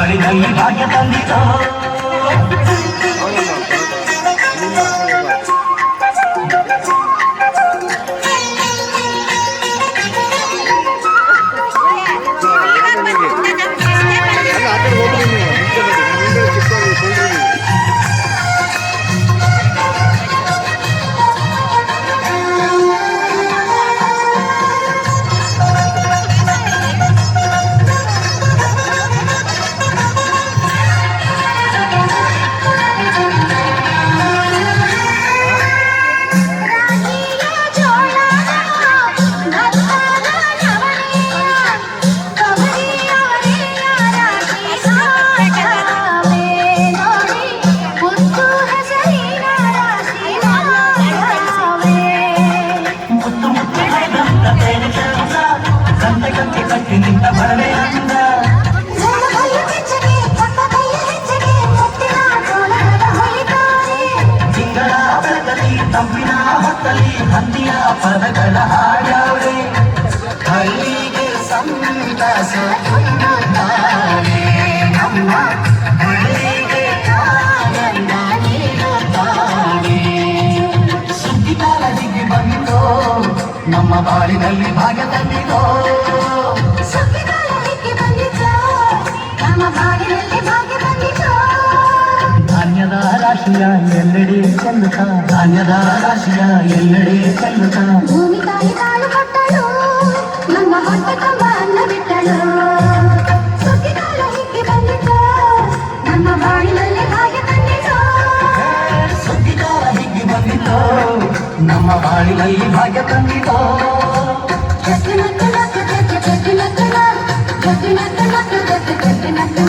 ಬಾಳಿನಲ್ಲಿ ಭಾಗ್ಯ ತಂದಿತೋ ತಂಪಿನ ಹೊತ್ತಲಿ ಹಂದಿಯ ಪದಗಳ ಹಾಡವಳೆ ಹಳ್ಳಿಗೆ ಸಂತಸ ತುಂಬುತ್ತಾಳೆ ನಮ್ಮ ಹಳ್ಳಿಗೆ ಆನಂದ ನೀಡುತ್ತಾಳೆ ಸುದ್ದಿ ಕಾಲದಿಗೆ ಬಂದಿತೋ ನಮ್ಮ ಬಾಳಿನಲ್ಲಿ ಭಾಗ್ಯ ತಂದಿತೋ ಸುದ್ದಿ ಕಾಲದಿಗೆ ಬಂದಿತೋ ನಮ್ಮ ಬಾಳಿನಲ್ಲಿ ಭಾಗ್ಯ ತಂದಿತೋ ಧಾನ್ಯದ ರಾಶಿಯ ಎಲ್ಲೆಡೆ ಚೆಲ್ಲುತ್ತ ಧಾನ್ಯದ ರಾಶಿಯ ಎಲ್ಲೆಡೆ ಚೆಲ್ಲುತ್ತ ಭೂಮಿ ತಾಯಿ ತಾಳು ಕೊಟ್ಟಳು ನಮ್ಮ ಹೊಟ್ಟೆ ತುಂಬ ಅನ್ನ ಬಿಟ್ಟಳು ಸುಗ್ಗಿಕಾಲ ಹಿಕ್ಕಿ ಬಂದಿತು ನಮ್ಮ ಬಾಳಿನಲ್ಲಿ ಭಾಗ್ಯ ತಂದಿತು ಸುಗ್ಗಿಕಾಲ ಹಿಕ್ಕಿ ಬಂದಿತು ನಮ್ಮ ಬಾಳಿನಲ್ಲಿ ಭಾಗ್ಯ ತಂದಿತು ಜಗ್ಗಿ ನಕ್ಕು ನಕ್ಕು ಜಗ್ಗಿ ಜಗ್ಗಿ ನಕ್ಕು ಜಗ್ಗಿ ನಕ್ಕು ನಕ್ಕು ಜಗ್ಗಿ ಜಗ್ಗಿ ನಕ್ಕು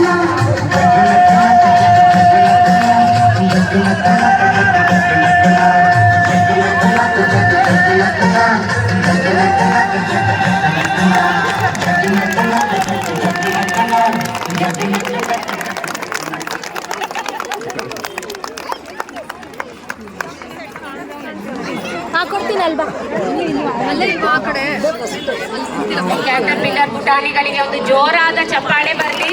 ಕೊಡ್ತೀನಲ್ವಾ ಅಲ್ಲೇ ಆ ಕಡೆ ಕ್ಯಾಟರ್ಪಿಲ್ಲರ್ ಪುಟಾಣಿಗಳಿಗೆ ಒಂದು ಜೋರಾದ ಚಪ್ಪಾಳೆ ಬರಲಿ.